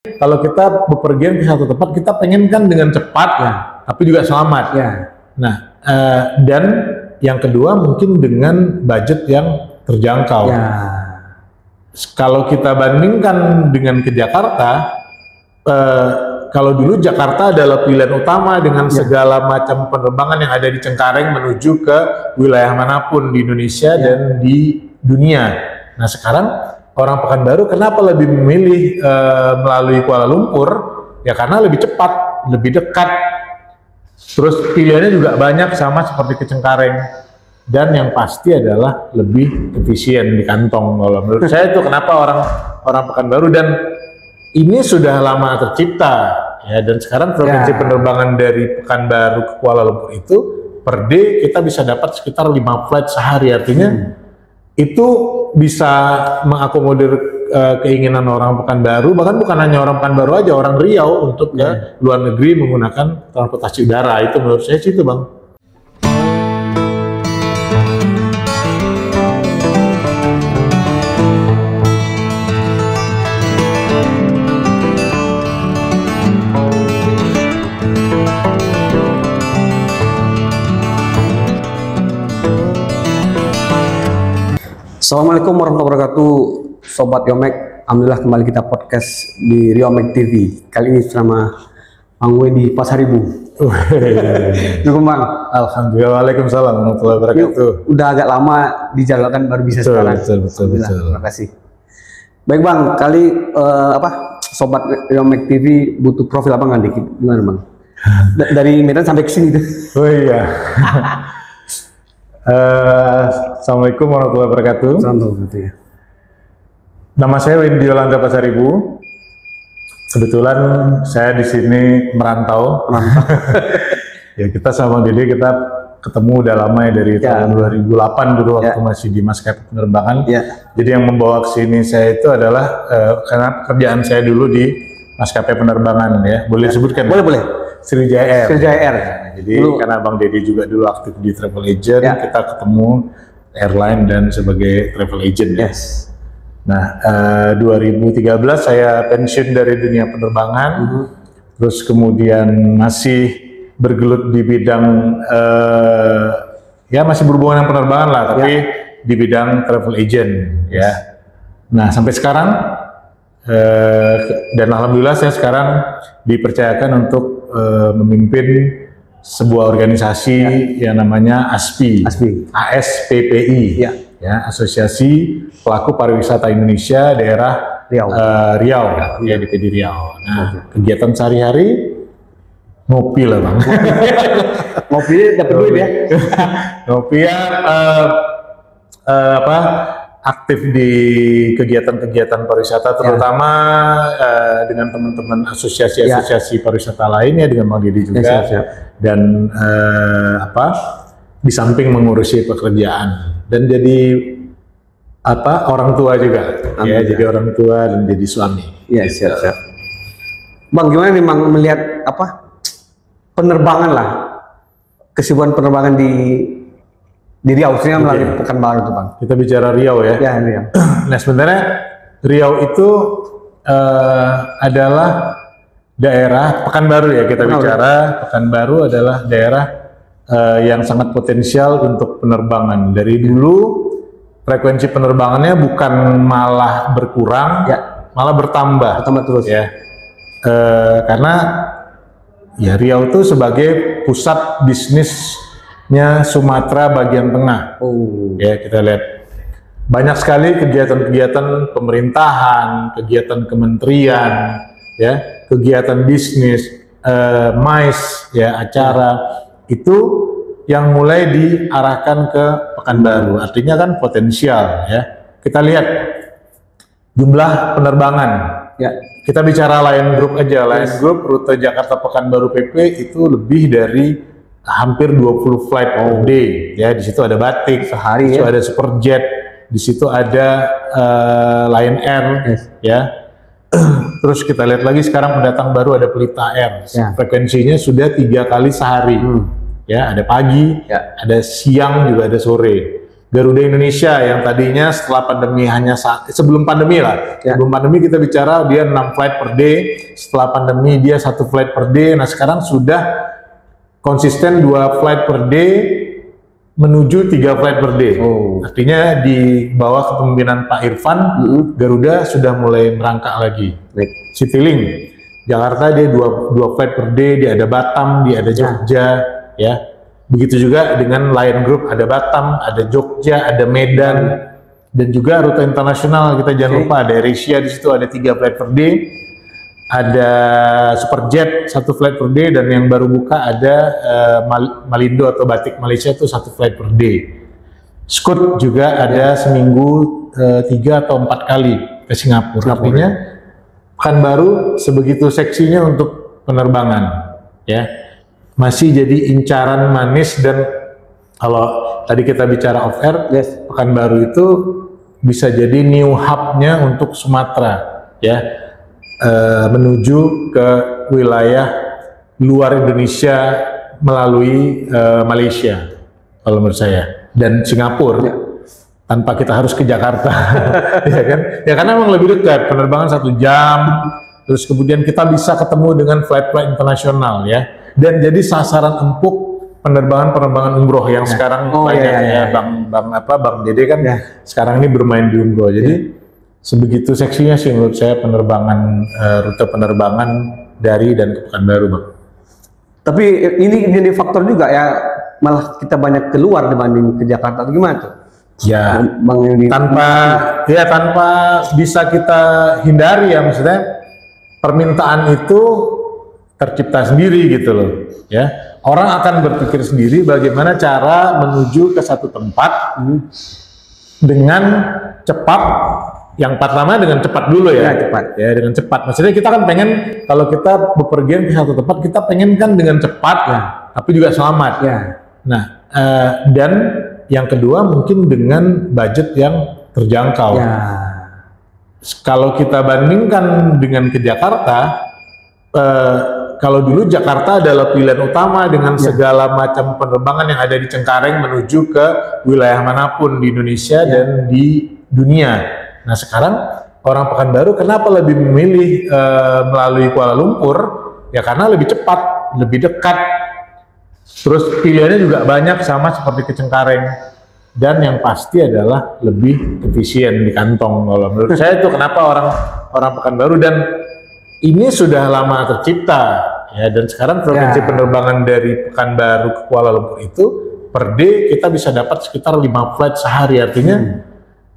Kalau kita bepergian ke satu tempat, kita pengen kan dengan cepat, ya, tapi juga selamat. Ya. Nah, dan yang kedua mungkin dengan budget yang terjangkau. Ya. Kalau kita bandingkan dengan ke Jakarta, kalau dulu Jakarta adalah pilihan utama dengan segala macam penerbangan yang ada di Cengkareng menuju ke wilayah manapun di Indonesia dan di dunia. Nah, sekarang orang Pekanbaru kenapa lebih memilih melalui Kuala Lumpur? Ya karena lebih cepat, lebih dekat. Terus pilihannya juga banyak sama seperti ke Cengkareng. Dan yang pasti adalah lebih efisien di kantong. Kalau menurut saya itu kenapa orang Pekanbaru, dan ini sudah lama tercipta. Ya, dan sekarang frekuensi penerbangan dari Pekanbaru ke Kuala Lumpur itu per day kita bisa dapat sekitar 5 flight sehari. Artinya itu bisa mengakomodir keinginan orang Pekanbaru, bahkan bukan hanya orang Pekanbaru aja, orang Riau untuk ke luar negeri menggunakan transportasi udara. Itu menurut saya sih itu, Bang. Assalamualaikum warahmatullahi wabarakatuh, Sobat Riomek. Alhamdulillah kembali kita podcast di Riomek TV. Kali ini sama Bang W di Pasaribu. Dukung Bang. Alhamdulillah, waalaikumsalam warahmatullahi wabarakatuh. Udah agak lama dijalankan baru bisa sekarang. Betul. Terima kasih. Baik Bang, kali Sobat Riomek TV butuh profil apa nggak dikit? Gimana Bang? Dari Medan sampai ke sini tuh. Oh iya. Assalamualaikum warahmatullahi wabarakatuh. Assalamualaikum. Nama saya Windy Yolanda Pasaribu. Kebetulan saya di sini merantau. Ya, kita sama Dede kita ketemu udah lama ya, dari tahun 2008 dulu waktu masih di maskapai penerbangan. Jadi yang membawa ke sini saya itu adalah karena kerjaan saya dulu di maskapai penerbangan ya. Boleh disebutkan? Boleh. Sriwijaya Air. Sriwijaya Air. Jadi karena Bang Deddy juga dulu aktif di travel agent, kita ketemu airline dan sebagai travel agent. Yes. Nah, 2013 saya pensiun dari dunia penerbangan, terus kemudian masih bergelut di bidang ya masih berhubungan dengan penerbangan lah, tapi di bidang travel agent ya. Nah, sampai sekarang dan alhamdulillah saya sekarang dipercayakan untuk memimpin sebuah organisasi yang namanya ASPI. ASPPI, ya, Asosiasi Pelaku Pariwisata Indonesia Daerah Riau, ya, DPD Riau. Nah, kegiatan sehari-hari ngopi lah Bang. Ngopi dapat duit ya? Ngopi ya, aktif di kegiatan-kegiatan pariwisata, terutama dengan teman-teman asosiasi-asosiasi pariwisata lainnya, dengan Bang Deddy juga, dan di samping mengurusi pekerjaan dan jadi orang tua juga, ya, jadi orang tua dan jadi suami. Iya, siap. Bang, gimana nih Bang melihat penerbangan lah, kesibukan penerbangan di Riau, sebenarnya melalui Pekanbaru itu Bang. Kita bicara Riau ya. Ya, Riau. Nah, sebenarnya Riau itu adalah daerah Pekanbaru ya, kita bicara. Pekanbaru adalah daerah yang sangat potensial untuk penerbangan. Dari dulu frekuensi penerbangannya bukan malah berkurang, malah bertambah terus ya. Karena ya Riau itu sebagai pusat bisnisnya Sumatera bagian tengah. Ya, kita lihat banyak sekali kegiatan-kegiatan pemerintahan, kegiatan kementerian, ya, kegiatan bisnis, MICE, ya, acara itu yang mulai diarahkan ke Pekanbaru. Artinya kan potensial ya. Kita lihat jumlah penerbangan. Ya, kita bicara Lion Group aja. Lion Group rute Jakarta Pekanbaru PP itu lebih dari hampir 20 flight per day. Ya, di situ ada Batik sehari, di situ ada Superjet, di situ ada Lion Air, ya. Terus kita lihat lagi sekarang pendatang baru ada Pelita Air. Frekuensinya sudah 3 kali sehari. Ya, ada pagi, ada siang, juga ada sore. Garuda Indonesia yang tadinya setelah pandemi sebelum pandemi lah. Ya. Sebelum pandemi kita bicara dia 6 flight per day, setelah pandemi dia 1 flight per day. Nah, sekarang sudah konsisten 2 flight per day menuju 3 flight per day. Artinya di bawah kepemimpinan Pak Irfan, Garuda sudah mulai merangkak lagi. Citylink Jakarta dia 2 flight per day, dia ada Batam, dia ada Jogja, ya. Begitu juga dengan Lion Group, ada Batam, ada Jogja, ada Medan, dan juga rute internasional kita jangan lupa ada AirAsia di situ ada 3 flight per day, ada Superjet 1 flight per day, dan yang baru buka ada Malindo atau Batik Malaysia itu 1 flight per day. Scoot juga ada seminggu 3 atau 4 kali ke Singapura. Artinya Pekanbaru sebegitu seksinya untuk penerbangan, ya. Masih jadi incaran manis, dan kalau tadi kita bicara off air, Pekanbaru itu bisa jadi new hub-nya untuk Sumatera, ya, menuju ke wilayah luar Indonesia melalui Malaysia, kalau menurut saya, dan Singapura, tanpa kita harus ke Jakarta, ya kan? Ya karena memang lebih dekat, penerbangan 1 jam, terus kemudian kita bisa ketemu dengan flight-flight internasional, ya. Dan jadi sasaran empuk penerbangan umroh yang sekarang banyak Bang Dede kan sekarang ini bermain di umroh. Jadi sebegitu seksinya sih menurut saya rute penerbangan dari dan ke Pekanbaru, Bang. Tapi ini jadi faktor juga ya, malah kita banyak keluar dibanding ke Jakarta atau gimana tuh? Ya, Bang, tanpa bisa kita hindari ya, maksudnya permintaan itu tercipta sendiri gitu loh, ya. Orang akan berpikir sendiri bagaimana cara menuju ke satu tempat dengan cepat. Yang pertama dengan cepat dulu ya, dengan cepat. Maksudnya kita kan pengen kalau kita bepergian ke satu tempat, kita pengen kan dengan cepat, tapi juga selamat. Nah, dan yang kedua mungkin dengan budget yang terjangkau. Kalau kita bandingkan dengan ke Jakarta, kalau dulu Jakarta adalah pilihan utama dengan segala macam penerbangan yang ada di Cengkareng menuju ke wilayah manapun di Indonesia dan di dunia. Nah, sekarang orang Pekanbaru kenapa lebih memilih melalui Kuala Lumpur? Ya karena lebih cepat, lebih dekat. Terus pilihannya juga banyak sama seperti ke Cengkareng. Dan yang pasti adalah lebih efisien di kantong. Kalau menurut saya itu kenapa orang Pekanbaru, dan ini sudah lama tercipta, ya, dan sekarang frekuensi penerbangan dari Pekanbaru ke Kuala Lumpur itu per day kita bisa dapat sekitar 5 flight sehari. Artinya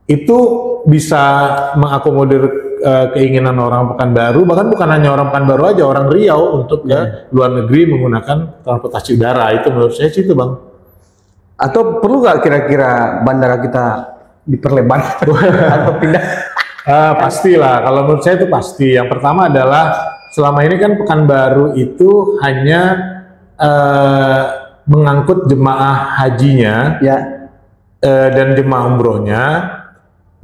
itu bisa mengakomodir keinginan orang Pekanbaru, bahkan bukan hanya orang Pekanbaru aja, orang Riau untuk ke luar negeri menggunakan transportasi udara. Itu menurut saya sih itu, Bang. Atau perlu nggak kira-kira bandara kita diperlebar atau pindah? Pastilah, kalau menurut saya itu pasti. Yang pertama adalah selama ini kan Pekanbaru itu hanya mengangkut jemaah hajinya dan jemaah umrohnya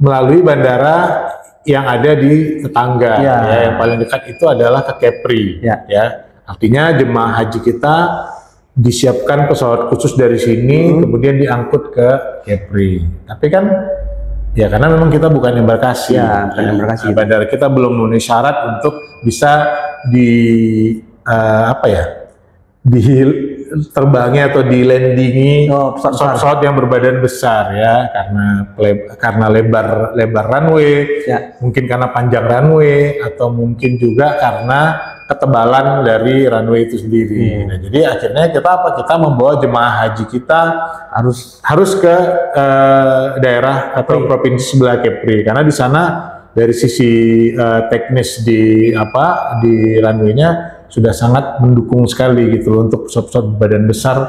melalui bandara yang ada di tetangga. Yang paling dekat itu adalah ke Kepri. Artinya jemaah haji kita disiapkan pesawat khusus dari sini, kemudian diangkut ke Kepri. Tapi kan ya karena memang kita bukan embarkasi, bandara kita belum memenuhi syarat untuk bisa terbangnya atau di landingi pesawat yang berbadan besar, ya, karena lebar runway, mungkin karena panjang runway, atau mungkin juga karena ketebalan dari runway itu sendiri. Nah, jadi akhirnya kita membawa jemaah haji kita harus ke daerah atau provinsi sebelah Kepri, karena di sana dari sisi teknis di runway-nya sudah sangat mendukung sekali gitu loh untuk pesawat badan besar.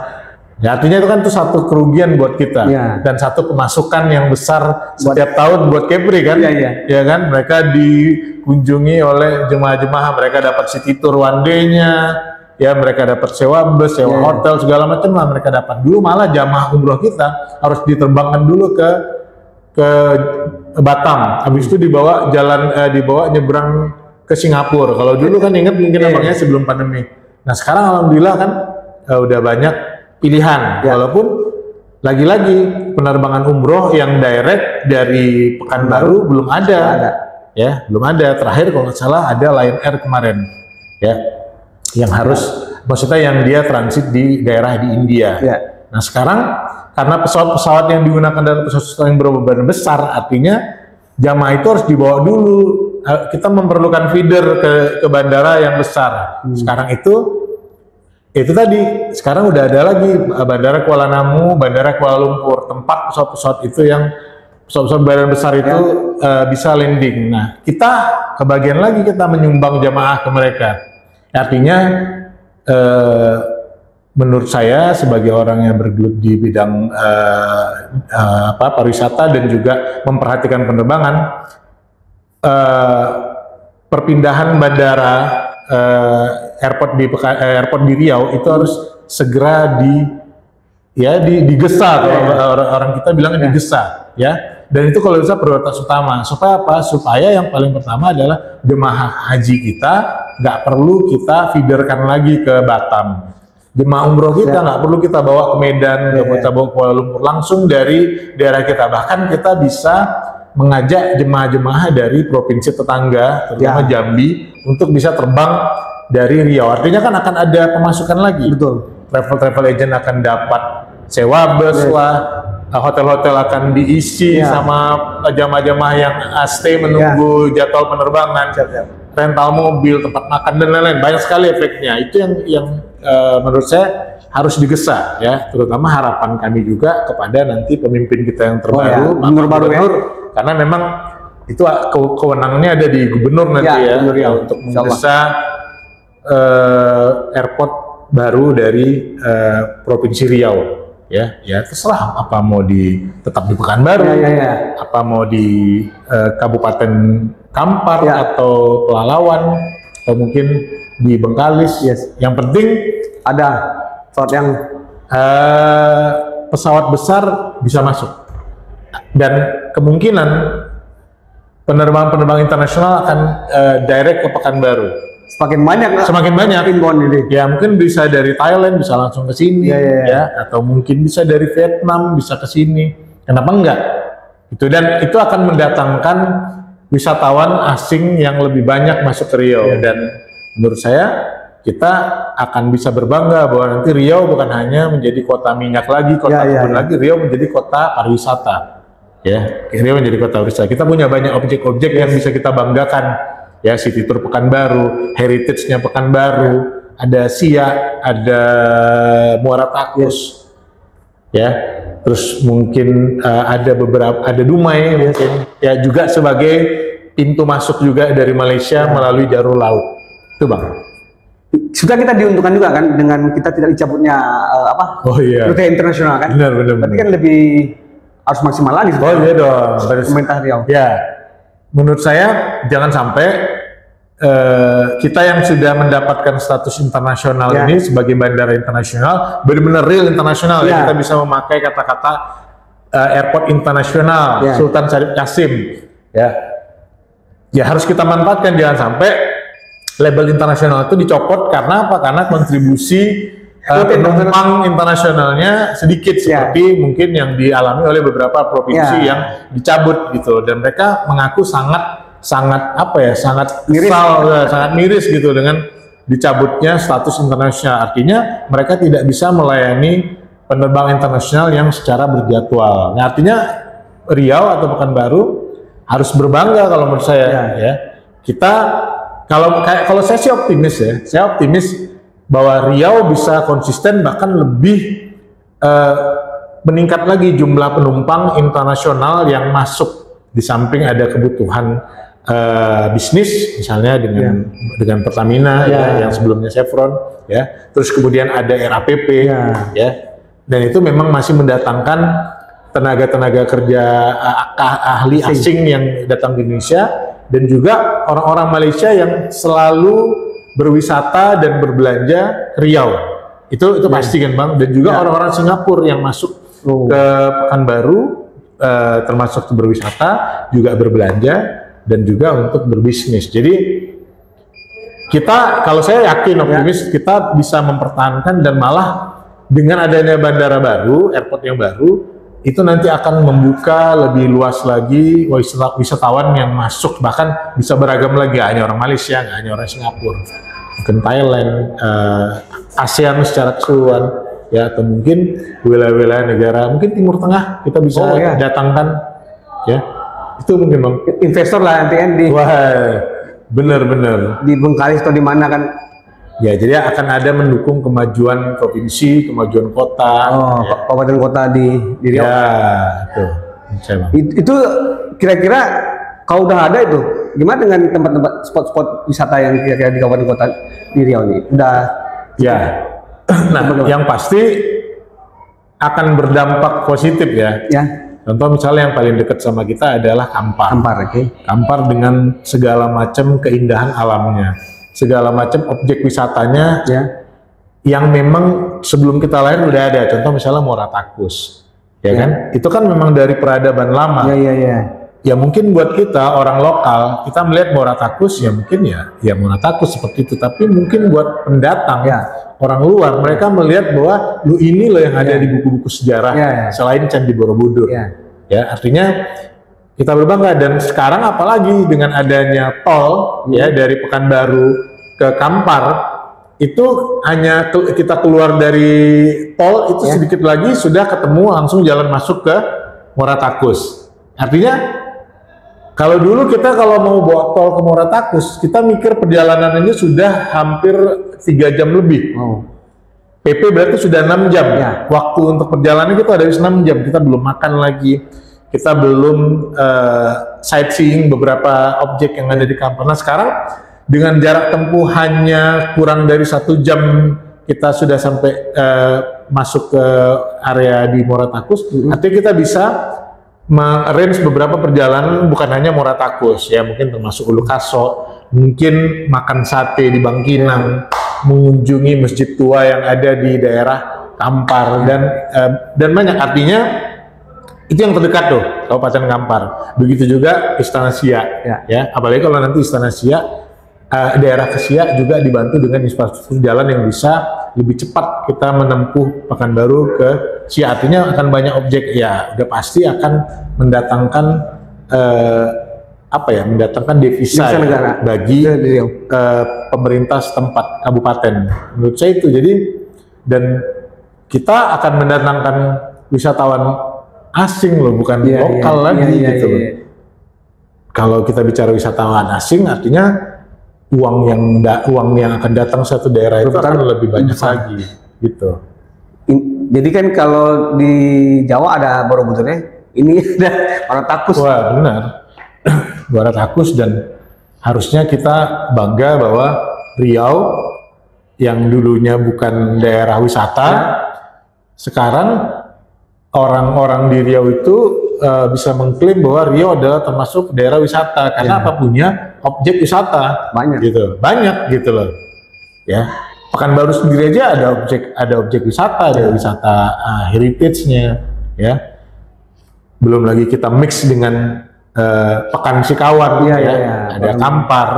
Ya, artinya itu kan tuh satu kerugian buat kita dan satu pemasukan yang besar setiap tahun buat Kepri kan. Ya kan, mereka dikunjungi oleh jemaah-jemaah, mereka dapat city tour one day-nya, ya, mereka dapat sewa bus, sewa hotel, segala macam lah mereka dapat. Dulu malah jamaah umroh kita harus diterbangkan dulu ke Batam, habis itu dibawa nyebrang ke Singapura. Kalau dulu kan ingat mungkin abangnya sebelum pandemi. Nah, sekarang alhamdulillah kan udah banyak pilihan, walaupun lagi-lagi penerbangan umroh yang direct dari Pekanbaru belum ada. Ya, belum ada. Terakhir kalau nggak salah ada Lion Air kemarin, ya, yang harus, maksudnya yang dia transit di daerah di India. Ya. Nah sekarang karena pesawat-pesawat yang digunakan dalam pesawat yang berbeban besar, artinya jamaah itu harus dibawa dulu. Kita memerlukan feeder ke bandara yang besar. Sekarang itu tadi, sekarang udah ada lagi Bandara Kuala Namu, Bandara Kuala Lumpur, tempat pesawat-pesawat itu yang pesawat-pesawat badan besar itu bisa landing. Nah, kita kebagian lagi kita menyumbang jamaah ke mereka. Artinya, menurut saya sebagai orang yang bergelut di bidang pariwisata dan juga memperhatikan penerbangan, perpindahan bandara airport di Riau itu harus segera digesa, kalau orang kita bilang digesa, ya. Dan itu kalau bisa prioritas utama. Supaya apa? Supaya yang paling pertama adalah jemaah haji kita nggak perlu kita feederkan lagi ke Batam. Jemaah umroh kita nggak perlu kita bawa ke Medan, kita bawa ke Kuala Lumpur, langsung dari daerah kita. Bahkan kita bisa mengajak jemaah-jemaah dari provinsi tetangga, terutama Jambi, untuk bisa terbang dari Riau. Artinya kan akan ada pemasukan lagi. Betul. Travel agent akan dapat sewa bus lah, hotel-hotel akan diisi sama jamaah-jamaah yang stay menunggu jadwal penerbangan, rental mobil, tempat makan dan lain-lain. Banyak sekali efeknya. Itu yang menurut saya harus digesa, ya. Terutama harapan kami juga kepada nanti pemimpin kita yang terbaru, Gubernur, karena memang itu kewenangannya ada di gubernur nanti untuk menggesa airport baru dari Provinsi Riau. Ya terserah apa mau tetap di Pekanbaru, apa mau di Kabupaten Kampar atau Pelalawan, atau mungkin di Bengkalis. Yang penting ada pesawat yang pesawat besar bisa masuk, dan kemungkinan penerbangan internasional akan direct ke Pekanbaru. Semakin banyak inbound ini. Ya mungkin bisa dari Thailand bisa langsung ke sini, atau mungkin bisa dari Vietnam bisa ke sini. Kenapa enggak? Dan itu akan mendatangkan wisatawan asing yang lebih banyak masuk ke Riau. Dan menurut saya kita akan bisa berbangga bahwa nanti Riau bukan hanya menjadi kota minyak lagi, kota kebun lagi, Riau menjadi kota pariwisata. Riau menjadi kota pariwisata. Kita punya banyak objek-objek yang bisa kita banggakan. Ya, City Tour Pekanbaru, heritage-nya Pekanbaru, ada Siak, ada Muara Takus, terus mungkin ada Dumai mungkin, ya juga sebagai pintu masuk juga dari Malaysia melalui jalur laut, itu Bang. Sudah kita diuntungkan juga kan dengan kita tidak dicabutnya rute internasional kan? Benar. Berarti kan lebih harus maksimal lagi. Pemerintah Riau. Menurut saya jangan sampai kita yang sudah mendapatkan status internasional ini sebagai bandara internasional, benar-benar real internasional, kita bisa memakai kata-kata airport internasional, Sultan Syarif Qasim, ya harus kita manfaatkan. Jangan sampai label internasional itu dicopot karena apa? Karena kontribusi penumpang internasionalnya sedikit, seperti mungkin yang dialami oleh beberapa provinsi yang dicabut gitu, dan mereka mengaku sangat miris gitu dengan dicabutnya status internasional. Artinya mereka tidak bisa melayani penerbangan internasional yang secara berjadwal. Nah, artinya Riau atau Pekanbaru harus berbangga kalau menurut saya. Kita kalau saya sih optimis saya optimis bahwa Riau bisa konsisten, bahkan lebih meningkat lagi jumlah penumpang internasional yang masuk, di samping ada kebutuhan bisnis misalnya dengan Pertamina yang sebelumnya Chevron, terus kemudian ada RAPP, dan itu memang masih mendatangkan tenaga kerja ahli asing yang datang ke Indonesia, dan juga orang-orang Malaysia yang selalu berwisata dan berbelanja ke Riau. Itu pasti kan Bang, dan juga orang-orang Singapura yang masuk ke Pekanbaru, termasuk berwisata, juga berbelanja, dan juga untuk berbisnis. Jadi kalau saya yakin optimis kita bisa mempertahankan dan malah dengan adanya bandara baru, airport yang baru, itu nanti akan membuka lebih luas lagi wisatawan yang masuk, bahkan bisa beragam lagi, hanya orang Malaysia, nggak hanya orang Singapura, mungkin Thailand, ASEAN secara keseluruhan, ya, atau mungkin wilayah-wilayah negara, mungkin Timur Tengah kita bisa datangkan, ya, itu mungkin Bang. Investor lah nanti kan di. Wah, bener-bener. Di Bengkalis atau di mana kan? Ya, jadi akan ada mendukung kemajuan provinsi, kemajuan kota. Kabupaten kota di Riau. Ya, Itu kira-kira kalau udah ada itu, gimana dengan tempat-tempat spot-spot wisata yang kira-kira di kabupaten kota di Riau ini? Udah. Ya. Nah, yang pasti akan berdampak positif ya. Ya. Contoh misalnya yang paling dekat sama kita adalah Kampar. Oke. Kampar dengan segala macam keindahan alamnya, segala macam objek wisatanya, ya, yang memang sebelum kita lahir udah ada. Contoh misalnya Muara Takus, ya kan? Itu kan memang dari peradaban lama. Ya mungkin buat kita orang lokal, kita melihat Muara Takus ya mungkin ya Muara Takus seperti itu. Tapi mungkin buat pendatang, orang luar, mereka melihat bahwa ini loh yang ada di buku-buku sejarah selain Candi Borobudur. Ya, artinya kita berbangga. Dan sekarang apalagi dengan adanya tol ya dari Pekanbaru ke Kampar, itu hanya kita keluar dari tol itu sedikit lagi sudah ketemu langsung jalan masuk ke Muara Takus. Artinya kalau dulu kita kalau mau bawa tol ke Muara Takus, kita mikir perjalanannya sudah hampir 3 jam lebih. PP berarti sudah 6 jam. Waktu untuk perjalanan kita ada 6 jam. Kita belum makan lagi. Kita belum sightseeing beberapa objek yang ada di Kampar. Nah sekarang dengan jarak tempuh hanya kurang dari 1 jam kita sudah sampai masuk ke area di Muara Takus. Artinya kita bisa mengarrange beberapa perjalanan, bukan hanya Muara Takus ya, mungkin termasuk Ulu Kaso, mungkin makan sate di Bangkinang, mengunjungi masjid tua yang ada di daerah Kampar, dan banyak. Artinya itu yang terdekat tuh Kabupaten Kampar. Begitu juga Istana Siak ya, apalagi kalau nanti Istana Siak daerah Siak juga dibantu dengan infrastruktur jalan yang bisa lebih cepat kita menempuh Pekanbaru ke Siak. Artinya akan banyak objek, ya udah pasti akan mendatangkan mendatangkan devisa ya, bagi pemerintah setempat kabupaten. Menurut saya itu. Jadi dan kita akan mendatangkan wisatawan asing loh, bukan lokal lagi gitu loh. Kalau kita bicara wisatawan asing, artinya uang yang akan datang satu daerah itu akan lebih banyak lagi gitu. Jadi kan kalau di Jawa ada Borobudurnya, ini ada Muara Takus. Wah benar, Muara Takus, dan harusnya kita bangga bahwa Riau yang dulunya bukan daerah wisata, sekarang orang-orang di Riau itu bisa mengklaim bahwa Riau adalah termasuk daerah wisata karena apa, punya objek wisata banyak gitu loh ya. Pekanbaru sendiri aja ada objek wisata, ada wisata heritage-nya ya, belum lagi kita mix dengan Pekan Sikawan ada Kampar,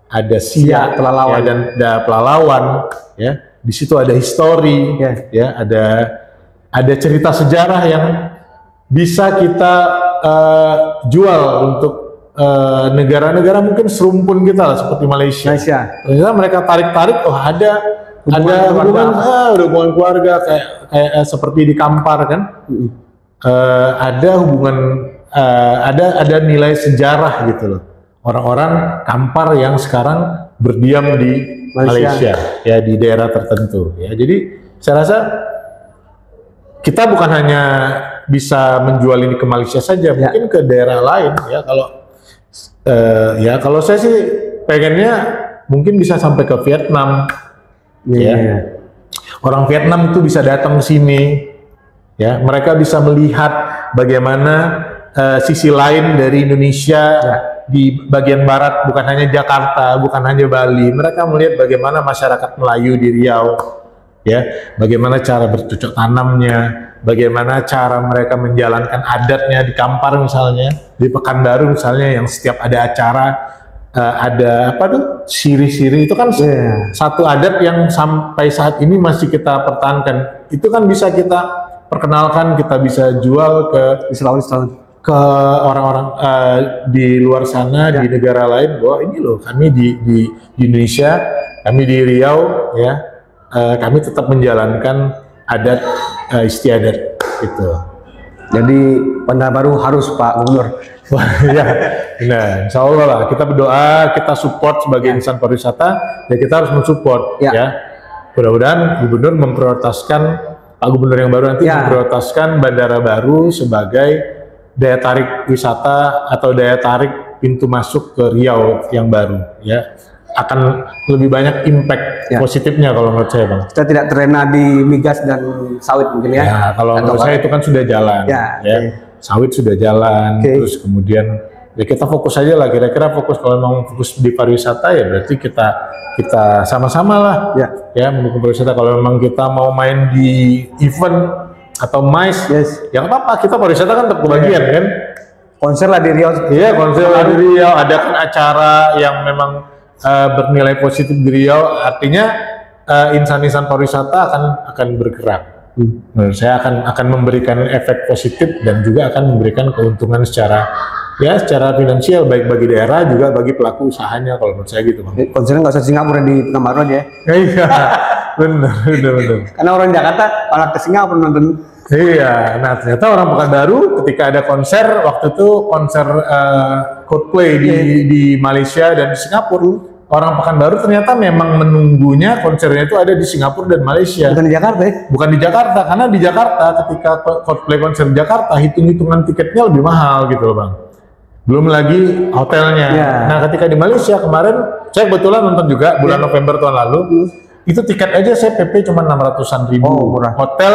ada Siak, Pelalawan, dan ada Pelalawan ya. Di situ ada histori ya, ada cerita sejarah yang bisa kita jual untuk negara-negara mungkin serumpun kita lah, seperti Malaysia. Ternyata mereka tarik-tarik, ada hubungan keluarga kayak seperti di Kampar kan. Ada hubungan, ada nilai sejarah gitu loh. Orang-orang Kampar yang sekarang berdiam di Malaysia ya, di daerah tertentu ya. Jadi saya rasa kita bukan hanya bisa menjual ini ke Malaysia saja, mungkin ke daerah lain ya. Kalau saya sih pengennya mungkin bisa sampai ke Vietnam. Orang Vietnam itu bisa datang ke sini ya, mereka bisa melihat bagaimana sisi lain dari Indonesia di bagian barat, bukan hanya Jakarta, bukan hanya Bali. Mereka melihat bagaimana masyarakat Melayu di Riau ya, bagaimana cara bercocok tanamnya, bagaimana cara mereka menjalankan adatnya di Kampar misalnya, di Pekanbaru misalnya, yang setiap ada acara ada apa tuh siri-siri itu kan satu adat yang sampai saat ini masih kita pertahankan. Itu kan bisa kita perkenalkan, kita bisa jual ke orang-orang di luar sana, di negara lain, bahwa ini loh kami di Indonesia, kami di Riau ya, kami tetap menjalankan adat istiadat gitu. Jadi Bandar Baru harus Pak Gubernur. Wah, ya, nah, insya Allah lah kita berdoa, kita support sebagai insan pariwisata, ya kita harus mensupport ya. Mudah-mudahan Gubernur memprioritaskan, Pak Gubernur yang baru nanti memprioritaskan Bandara Baru sebagai daya tarik wisata atau daya tarik pintu masuk ke Riau yang baru ya. Akan lebih banyak impact positifnya kalau menurut saya, Bang. Kita tidak terlena di migas dan sawit mungkin ya. Ya, kalau menurut saya itu kan sudah jalan ya. Sawit sudah jalan, terus kemudian ya kita fokus aja lah, kira-kira fokus, kalau memang fokus di pariwisata ya berarti kita sama-sama lah ya mendukung pariwisata. Kalau memang kita mau main di event atau MICE, ya nggak apa-apa, kita pariwisata kan tetap kebagian kan. Konser lah di Riau. Iya, konser lah di Riau, ada kan acara yang memang bernilai positif di Riau, artinya insan-insan pariwisata akan bergerak. Menurut saya akan memberikan efek positif dan juga akan memberikan keuntungan secara finansial, baik bagi daerah juga bagi pelaku usahanya, kalau menurut saya gitu, Bang. Konsernya nggak usah Singapura, di Pekanbaru aja ya. Iya, benar. Karena orang Jakarta malah ke Singapura nonton. Iya, nah ternyata orang Pekanbaru ketika ada konser, waktu itu konser Coldplay di Malaysia dan di Singapura, orang Pekanbaru ternyata memang menunggunya konsernya itu ada di Singapura dan Malaysia. Bukan di Jakarta ya? Bukan di Jakarta, karena di Jakarta ketika Coldplay konser di Jakarta, hitung-hitungan tiketnya lebih mahal gitu loh, Bang. Belum lagi hotelnya. Nah ketika di Malaysia kemarin, saya kebetulan nonton juga bulan November tahun lalu, itu tiket aja saya PP cuma 600-an ribu. Murah. Hotel,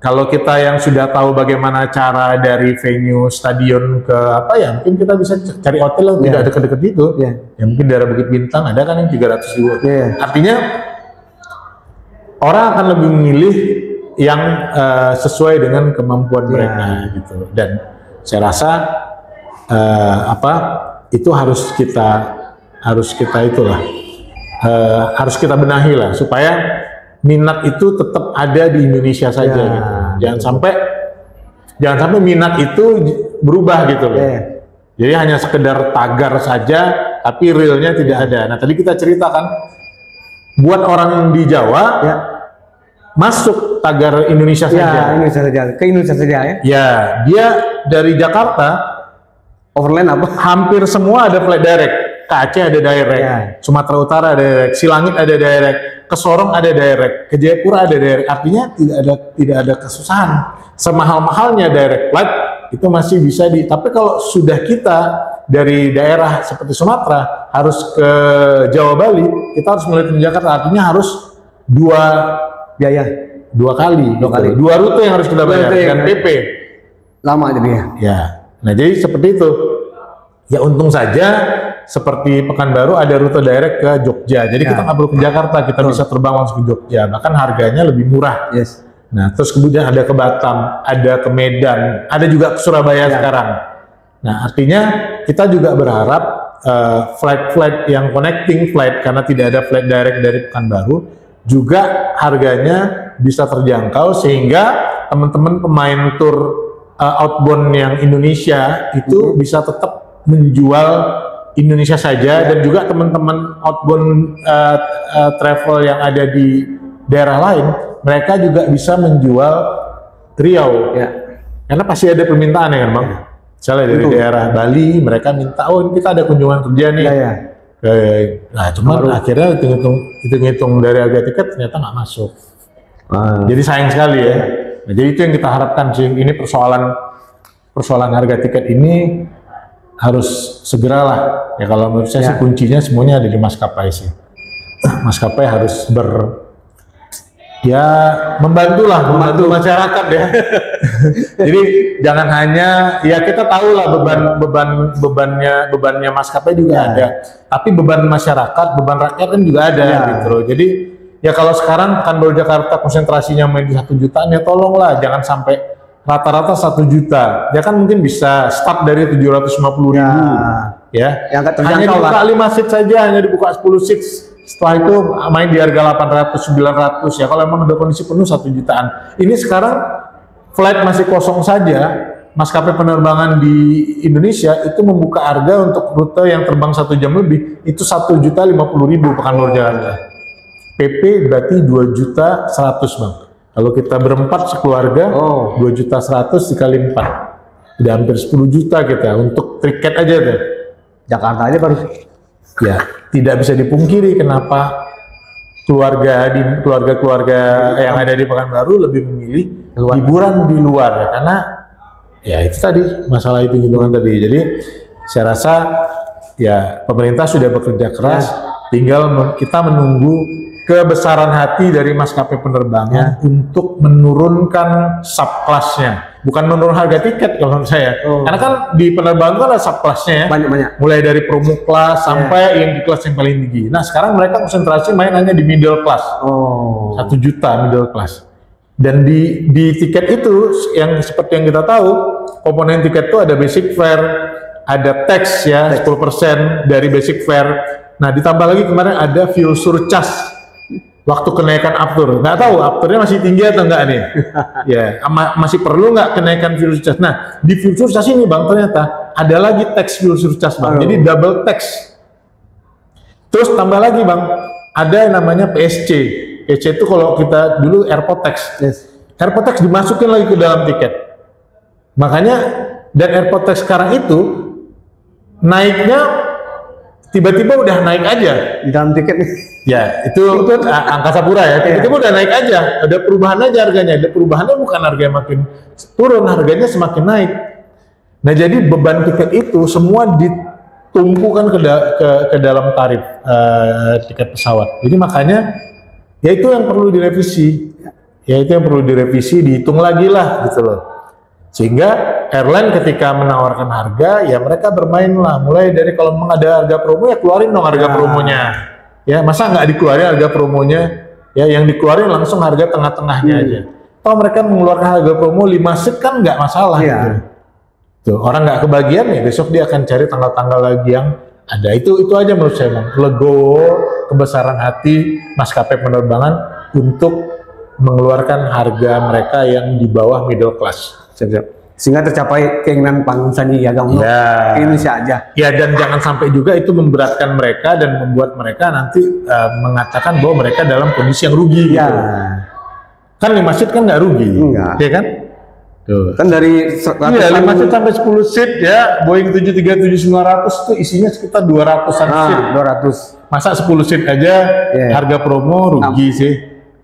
kalau kita yang sudah tahu bagaimana cara dari venue stadion ke apa ya, mungkin kita bisa cari hotel yang tidak dekat-dekat itu. Ya mungkin daerah Bukit Bintang ada kan yang 300 ribu. Artinya orang akan lebih memilih yang sesuai dengan kemampuan mereka gitu. Dan saya rasa itu harus kita benahi lah supaya minat itu tetap ada di Indonesia saja gitu. Jangan sampai minat itu berubah gitu loh. Jadi hanya sekedar tagar saja tapi realnya tidak ada. Nah, tadi kita ceritakan buat orang di Jawa masuk tagar Indonesia saja. Indonesia saja. Ke Indonesia saja ya. Ya, dia dari Jakarta overland apa? Hampir semua ada flight direct. Ke Aceh ada direct, Sumatera Utara ada direct, Silangit ada direct, ke Sorong ada direct, ke Jayapura ada direct. Artinya tidak ada kesusahan. Semahal-mahalnya direct flight itu masih bisa tapi kalau sudah kita dari daerah seperti Sumatera harus ke Jawa Bali, kita harus melewati Jakarta. Artinya harus dua kali. Dua rute yang harus kita bayar dengan PP. Lama jadi ya. Nah jadi seperti itu. Ya untung saja seperti Pekanbaru ada rute direct ke Jogja. Jadi kita nggak perlu ke Jakarta, kita bisa terbang langsung ke Jogja. Bahkan harganya lebih murah. Nah terus kemudian ada ke Batam, ada ke Medan, ada juga ke Surabaya sekarang. Nah artinya kita juga berharap flight-flight yang connecting flight, karena tidak ada flight direct dari Pekanbaru, juga harganya bisa terjangkau sehingga teman-teman pemain tour outbound yang Indonesia itu bisa tetap menjual Indonesia saja, dan juga teman-teman outbound travel yang ada di daerah lain, mereka juga bisa menjual Riau. Karena pasti ada permintaan ya kan, Bang. Misalnya dari daerah Bali, mereka minta, oh ini kita ada kunjungan kerja nih. Nah cuman akhirnya hitung-hitung dari harga tiket ternyata nggak masuk. Jadi sayang sekali ya. Nah, jadi itu yang kita harapkan sih. Ini persoalan harga tiket ini harus segeralah ya. Kalau menurut saya sih kuncinya semuanya ada di maskapai sih. Maskapai harus membantu masyarakat ya. Jadi jangan hanya kita tahu lah bebannya maskapai juga ada, tapi beban masyarakat, beban rakyat kan juga ada gitu loh. Jadi ya kalau sekarang Pekanbaru Jakarta konsentrasinya main di 1 jutaan, ya tolonglah jangan sampai rata-rata 1 juta. Ya kan mungkin bisa start dari 750.000. ya. Yang nggak Hanya terjangkau dibuka lah. 5 seat saja, hanya dibuka 10 seat. Setelah itu main di harga 800, 900 ya. Kalau emang udah kondisi penuh 1 jutaan. Ini sekarang flight masih kosong saja. Maskapai penerbangan di Indonesia itu membuka harga untuk rute yang terbang 1 jam lebih itu 1.050.000 Pekanbaru Jakarta. PP berarti 2.100.000 Bang. Kalau kita berempat sekeluarga, 2.100.000 dikali 4. Udah hampir 10 juta kita untuk tiket aja tuh. Jakarta aja baru. Ya, tidak bisa dipungkiri kenapa keluarga yang ada di Pekanbaru lebih memilih hiburan di luar ya, karena ya itu tadi masalah itu hiburan tadi. Jadi saya rasa ya pemerintah sudah bekerja keras, tinggal kita menunggu kebesaran hati dari maskapai penerbangan untuk menurunkan subclassnya, bukan menurun harga tiket kalau menurut saya. Karena kan di penerbangan kan ada subclassnya ya, Banyak. mulai dari promo class sampai yang di kelas yang paling tinggi. Nah sekarang mereka konsentrasi main hanya di middle class, 1 juta middle class. Dan di tiket itu yang seperti yang kita tahu, komponen tiket itu ada basic fare, ada tax ya 10% dari basic fare. Nah ditambah lagi kemarin ada fuel surcharge waktu kenaikan aftur. Nggak tahu afturnya masih tinggi atau enggak nih. Ya masih perlu nggak kenaikan fuel surcharge. Nah di fuel surcharge ini Bang ternyata ada lagi tax fuel surcharge Bang. Jadi double tax. Terus tambah lagi Bang, ada yang namanya PSC. PSC itu kalau kita dulu airport tax. Airport tax dimasukin lagi ke dalam tiket. Makanya dan airport tax sekarang itu naiknya tiba-tiba udah naik aja Di dalam tiket nih. ya itu angkasa pura ya tiba-tiba udah naik aja, ada perubahan aja harganya. Ada perubahannya, bukan harganya makin turun, harganya semakin naik. Nah jadi beban tiket itu semua ditumpukan ke dalam tarif tiket pesawat. Jadi makanya ya itu yang perlu direvisi, dihitung lagi lah gitu loh. Sehingga airline ketika menawarkan harga ya mereka bermain lah, mulai dari kalau memang ada harga promo ya keluarin dong harga promonya ya, masa nggak dikeluarin harga promonya ya, yang dikeluarin langsung harga tengah-tengahnya aja. Kalau mereka mengeluarkan harga promo 5 seat kan nggak masalah gitu. Tuh, orang nggak kebagian ya besok dia akan cari tanggal-tanggal lagi yang ada. Itu aja menurut saya Bang, legowo kebesaran hati maskapai penerbangan untuk mengeluarkan harga mereka yang di bawah middle class. Sehingga tercapai keinginan Bang Sandiaga Uno Indonesia aja. Ya dan jangan sampai juga itu memberatkan mereka dan membuat mereka nanti mengatakan bahwa mereka dalam kondisi yang rugi gitu. Kan 5 seat kan nggak rugi, ya kan? Tuh. Kan dari 5 seat sampai 10 seat ya, Boeing 737-900 itu isinya sekitar 200-an seat. 200. Masa 10 seat aja harga promo rugi sih,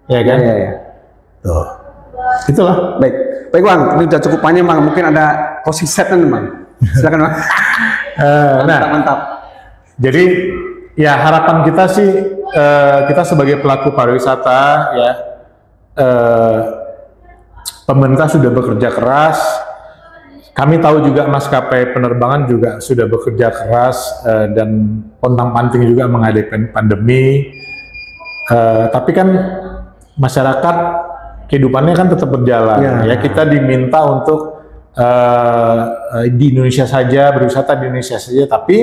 ya kan? Tuh. Itulah. Baik Bang, ini udah cukup panjang Bang. Mungkin ada closing statement Bang. Silakan Bang. Mantap. Jadi ya harapan kita sih kita sebagai pelaku pariwisata ya, pemerintah sudah bekerja keras. Kami tahu juga maskapai penerbangan juga sudah bekerja keras dan pontang-panting juga menghadapi pandemi. Tapi kan masyarakat kehidupannya kan tetap berjalan. Ya kita diminta untuk di Indonesia saja, berwisata di Indonesia saja. Tapi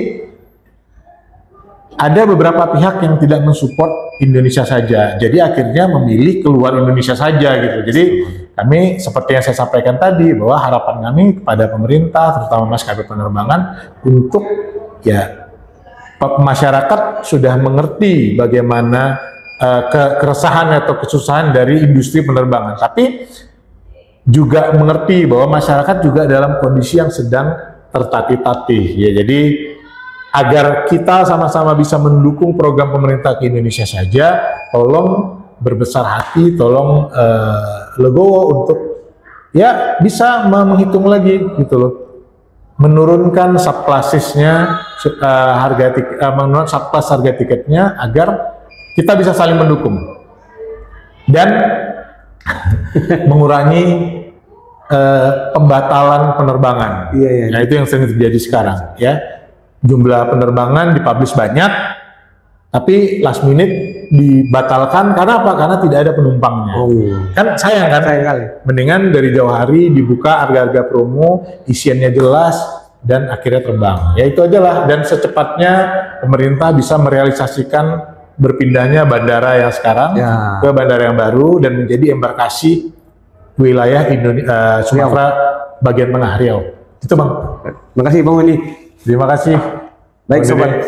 ada beberapa pihak yang tidak mensupport Indonesia saja. Jadi akhirnya memilih keluar Indonesia saja gitu. Jadi kami seperti yang saya sampaikan tadi bahwa harapan kami kepada pemerintah, terutama maskapai penerbangan, untuk ya masyarakat sudah mengerti bagaimana keresahan atau kesusahan dari industri penerbangan, tapi juga mengerti bahwa masyarakat juga dalam kondisi yang sedang tertatih-tatih ya. Jadi agar kita sama-sama bisa mendukung program pemerintah ke Indonesia saja, tolong berbesar hati, tolong legowo untuk ya bisa menghitung lagi gitu loh, menurunkan subclassesnya menurunkan subclass harga tiketnya agar kita bisa saling mendukung dan mengurangi pembatalan penerbangan. Nah itu yang sering terjadi sekarang ya. Jumlah penerbangan dipublish banyak, tapi last minute dibatalkan karena apa? Karena tidak ada penumpangnya. Kan sayang kan? Sayang kali. Mendingan dari jauh hari dibuka harga-harga promo, isiannya jelas, dan akhirnya terbang. Ya itu aja lah, dan secepatnya pemerintah bisa merealisasikan berpindahnya bandara yang sekarang ke bandara yang baru dan menjadi embarkasi wilayah Sumatera bagian tengah Riau. Itu Bang. Terima kasih Bang Wendy. Terima kasih. Baik sobat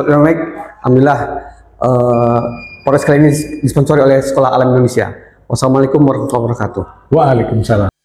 Yomek, alhamdulillah podcast kali ini disponsori oleh Sekolah Alam Indonesia. Wassalamualaikum warahmatullahi wabarakatuh. Waalaikumsalam.